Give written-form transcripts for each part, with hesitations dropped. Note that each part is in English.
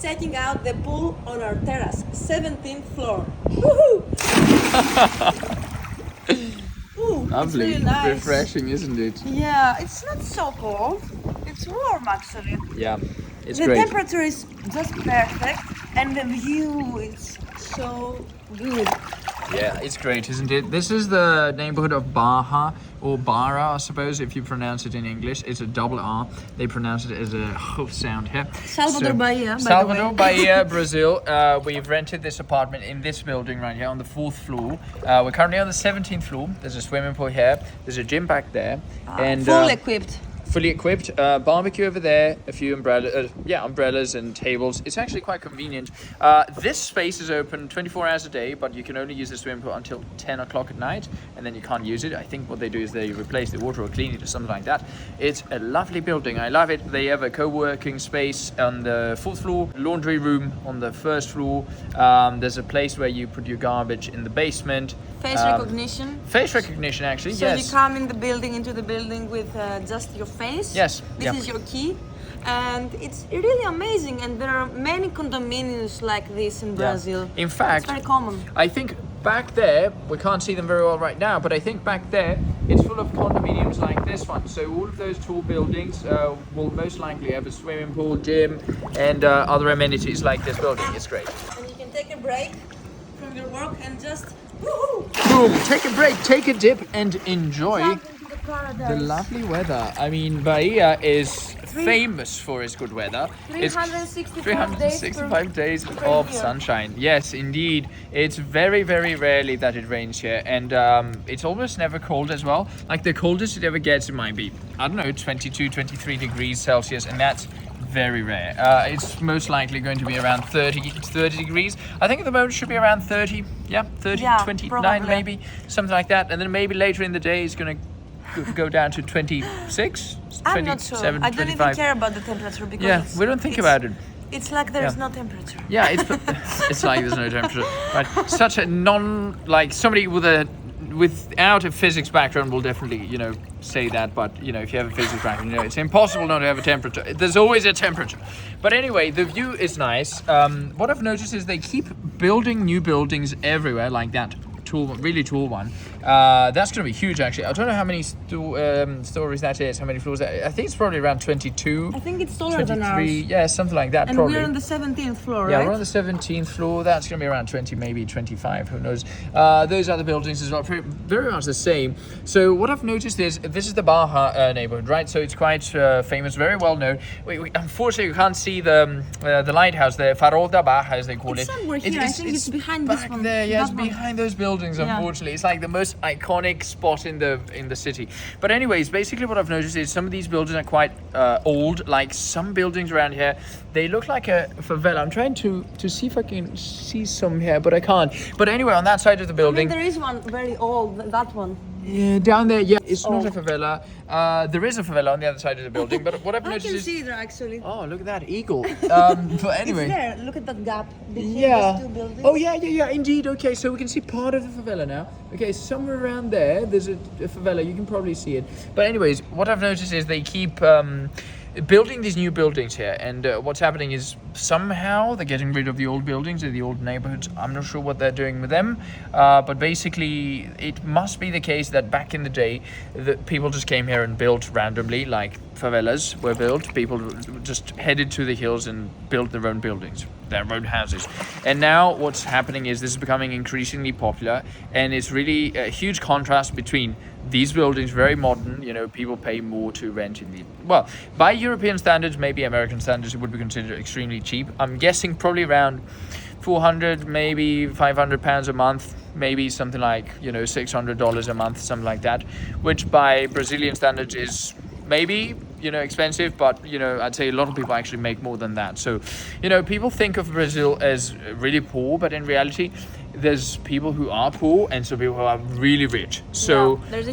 taking out the pool on our terrace, 17th floor. Woohoo! Ooh, Lovely, it's really nice. refreshing, isn't it? Yeah, it's not so cold. It's warm actually. Yeah, it's The great. temperature is just perfect, and the view is so good. Yeah, it's great, isn't it? This is the neighborhood of Baja, or Barra, I suppose, if you pronounce it in English. It's a double R. They pronounce it as a sound here. Salvador Bahia, by Salvador the way. Bahia, Brazil. We've rented this apartment in this building right here on the 4th floor. We're currently on the 17th floor. There's a swimming pool here. There's a gym back there. And Fully equipped. fully equipped, barbecue over there, a few umbrellas and tables. It's actually quite convenient. This space is open 24 hours a day, but you can only use the swimming pool until 10 o'clock at night, and then you can't use it. I think what they do is they replace the water or clean it or something like that. It's a lovely building. I love it. They have a co-working space on the 4th floor, laundry room on the 1st floor. There's a place where you put your garbage in the basement. Face recognition. Face recognition, actually, So yes. you come into the building with just your face. Yes, This yeah. is your key. And it's really amazing. And there are many condominiums like this in Brazil. In fact, It's very common. I think back there, we can't see them very well right now, but I think back there, it's full of condominiums like this one. So all of those tall buildings will most likely have a swimming pool, gym, and other amenities like this building. It's great. And you can take a break from your work and just woohoo! Boom! Take a break, take a dip, and enjoy Jump into the paradise. the lovely weather. I mean, Bahia is famous for its good weather. It's 365 days of sunshine. Yes, indeed. It's very, very rarely that it rains here, and it's almost never cold as well. Like the coldest it ever gets, it might be, I don't know, 22, 23 degrees Celsius, and that's very rare. It's most likely going to be around 30 degrees. I think at the moment it should be around 30, 29 probably. maybe, something like that. And then maybe later in the day it's going to go down to 26, I'm not sure. 27, I don't 25. even care about the temperature because Yeah, we don't think about it. It's like there is no temperature. Yeah, it's like there's no temperature. Right, such a somebody without a physics background will definitely, say that, but if you have a physics background, it's impossible not to have a temperature. There's always a temperature. But anyway, the view is nice. What I've noticed is they keep building new buildings everywhere, like that really tall one. That's going to be huge, actually. I don't know how many stories that is, how many floors that is. I think it's probably around 22. I think it's taller than 23, ours. yeah, something like that. And probably. we're on the 17th floor, Yeah, right? we're on the 17th floor. That's going to be around 20, maybe 25, who knows. Those other buildings as well, very much the same. So what I've noticed is, this is the Baja neighborhood, right? So it's quite famous, very well known. Unfortunately, you can't see the lighthouse there, Farol da Baja, as they call It's it. somewhere here. I think it's behind this back one. there, yeah, it's That one. behind those buildings, Yeah. unfortunately. It's like the most iconic spot in the city. But anyways, basically what I've noticed is some of these buildings are quite old. Like some buildings around here, they look like a favela. I'm trying to see if I can see some here, but I can't. But anyway, on that side of the building, there is one very old, that one. yeah, down there, yeah, it's not a favela. There is a favela on the other side of the building, but what I've I noticed can is, see there actually. oh, look at that eagle. But anyway. It's there. Look at that gap between Yeah. these two buildings. Oh yeah, indeed. Okay, so we can see part of the favela now. Okay, somewhere around there, there's a favela. You can probably see it. But anyways, what I've noticed is they keep building these new buildings here, and what's happening is somehow they're getting rid of the old buildings in the old neighborhoods. I'm not sure what they're doing with them, but basically it must be the case that back in the day that people just came here and built randomly, like favelas were built. People just headed to the hills and built their own buildings, their own houses. And now what's happening is this is becoming increasingly popular, and it's really a huge contrast between these buildings, very modern, people pay more to rent in the, well, by European standards, maybe American standards, it would be considered extremely cheap. I'm guessing probably around 400, maybe 500 pounds a month, maybe something like, $600 a month, something like that, which by Brazilian standards is maybe, expensive, but, I'd say a lot of people actually make more than that. So, people think of Brazil as really poor, but in reality, there's people who are poor and some people who are really rich. So Yeah, there's a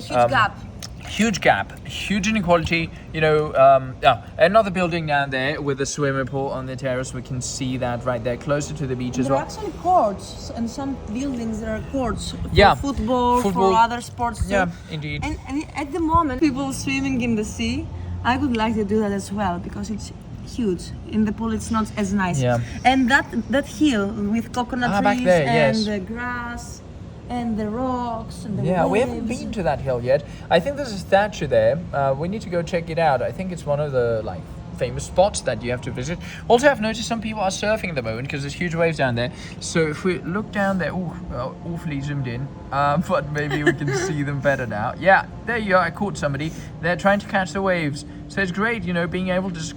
huge gap. Huge inequality. Another building down there with a swimming pool on the terrace. We can see that right there, closer to the beach as There are well. actually courts, and some buildings there are courts for Yeah. football, Football. for other sports too. Yeah, indeed. And at the moment, people swimming in the sea. I would like to do that as well because it's huge. In the pool, it's not as nice. Yeah. And that hill with coconut back trees there, and yes. the grass and the rocks and the Yeah, we waves. haven't been to that hill yet. I think there's a statue there. We need to go check it out. I think it's one of the like famous spots that you have to visit. Also, I've noticed some people are surfing at the moment because there's huge waves down there. So if we look down there, awfully zoomed in, but maybe we can see them better now. Yeah, there you are. I caught somebody. They're trying to catch the waves. So it's great, you know, being able to just,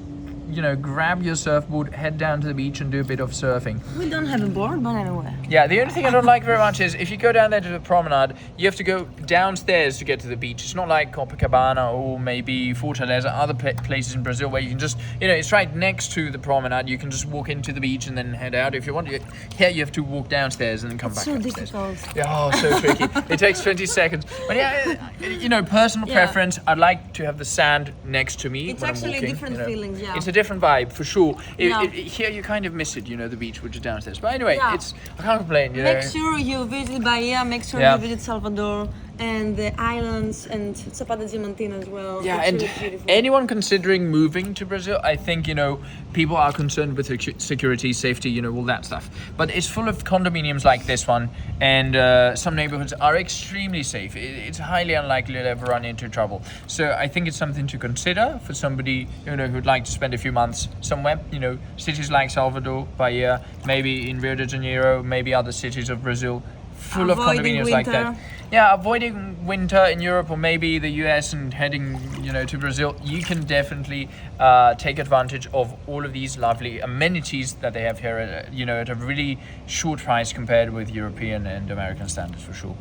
you know, grab your surfboard, head down to the beach and do a bit of surfing. We don't have a board, but anyway. Yeah, the only thing I don't like very much is if you go down there to the promenade, you have to go downstairs to get to the beach. It's not like Copacabana or maybe Fortaleza, other places in Brazil where you can just, you know, it's right next to the promenade. You can just walk into the beach and then head out if you want. Here you have to walk downstairs and then come back So upstairs. difficult. Yeah, oh, so tricky. It takes 20 seconds. But yeah, you know, personal Yeah. preference, I'd like to have the sand next to me It's when actually I'm walking. different you know. feelings, yeah. It's a different vibe, for sure. Yeah. Here you kind of miss it, you know, the beach, which is downstairs. But anyway, Yeah. I can't complain, you know. Make sure you visit Bahia, make sure Yeah. you visit Salvador and the islands and Chapada Diamantina as well. Yeah, It's and really beautiful. anyone considering moving to Brazil, I think, you know, people are concerned with security, safety, you know, all that stuff. But it's full of condominiums like this one, and some neighborhoods are extremely safe. It's highly unlikely to ever run into trouble. So I think it's something to consider for somebody, you know, who'd like to spend a few months somewhere, you know, cities like Salvador, Bahia, maybe in Rio de Janeiro, maybe other cities of Brazil, full of Avoiding condominiums like that. winter. Yeah, avoiding winter in Europe or maybe the US and heading, you know, to Brazil, you can definitely take advantage of all of these lovely amenities that they have here, you know, at a really short price compared with European and American standards for sure.